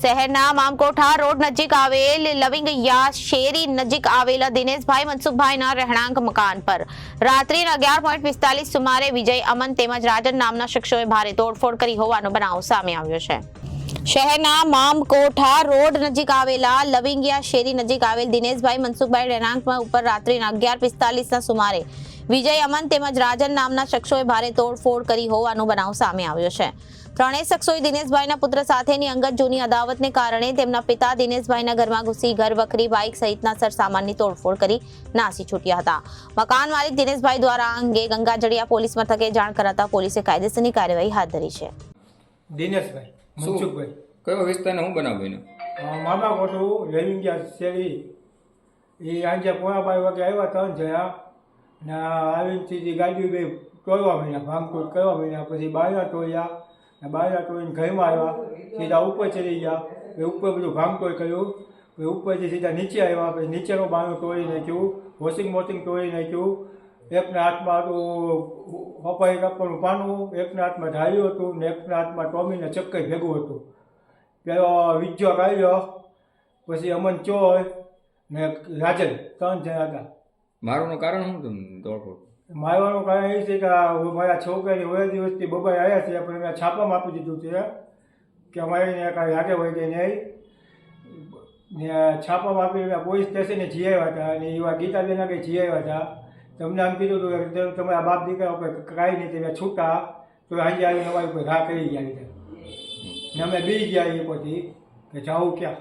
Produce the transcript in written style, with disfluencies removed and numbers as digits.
શહેરના મામકોઠા રોડ નજીક આવેલ લવિંગિયા શેરી નજીક આવેલા દિનેશભાઈ મનસુખભાઈના રહેણાંક મકાન પર રાત્રિના 11:45 સુમારે વિજય અમન તેમજ રાજન નામના શખ્સોએ ભારે તોડફોડ કરી હોવાનો બનાવ સામે આવ્યો છે। શહેરના મામકોઠા રોડ નજીક આવેલા લવિંગિયા શેરી નજીક આવેલ દિનેશભાઈ મનસુખભાઈ રહેણાંકમાં ઉપર રાત્રિના 11:45 સુમારે વિજય અમન તેમજ રાજન નામના શખ્સોએ ભારે તોડફોડ કરી હોવાનો બનાવ સામે આવ્યો છે। ત્રણેય શખ્સોએ દિનેશભાઈના પુત્ર સાથેની અંગત જૂની અદાવતને કારણે તેમના પિતા દિનેશભાઈના ઘરમાં ઘૂસી ઘર વખરી બાઇક સહિતના સરસામાનની તોડફોડ કરી નાસી છૂટ્યા હતા। મકાન માલિક દિનેશભાઈ દ્વારા આ અંગે ગંગાજળિયા પોલીસ મથકે જાણ કરાતા પોલીસે કાયદેસરની કાર્યવાહી હાથ ધરી છે। દિનેશભાઈ મનસુખભાઈ કયો વિસ્તારને હું બનાવ્યું મામા કોઠું લવિંગિયા શેરી એ આજે 12:15 વાગે આવ્યા ત્રણ જણા ને આવીને સીધી ગાડી બે તોડવા માંડ્યા ભાંગતોડ કરવા માંડ્યા પછી બાયણા તોડ્યા ને બાયણા તોડીને ઘરમાં આવ્યા સીધા ઉપર ચડી ગયા પછી ઉપર બધું ભાંગતોડ કર્યું પછી ઉપરથી સીધા નીચે આવ્યા પછી નીચેનો બાયણું તોડી નાખ્યું વોશિંગ તોડી નાખ્યું એકના હાથમાં હતું પપાઈ કાપવાનું પાનું એકના હાથમાં ઢાળ્યું હતું ને એકના હાથમાં ટોમીને ચક્કર ભેગું હતું પેલો વિજ્જો કાઢ્યો પછી અમન ચોર ને રાજન ત્રણ જણા હતા। મારવાનું કારણ શું હતું તોડફોડ? મારવાનું કારણ એ છે કે મારા છોકરાની વય દિવસથી બબાઈ આવ્યા છે પણ મેં છાપામાં આપી દીધું છે કે અમારે કાંઈ આગે વહી ગઈ નહીં ને છાપામાં આપી મેં પોલીસ સ્ટેશને જઈ આવ્યા હતા અને એવા ગીતાબેન આગળ જઈ આવ્યા હતા। તમને આમ કીધું હતું કે તમારા બાપ દીકરા ઉપર કાંઈ નહીં તમે છૂટા તો આજે આવીને અમારી ઉપર ઘા કરી ગયા ને અમે બી ગયા એ પછી કે જાવું ક્યાં।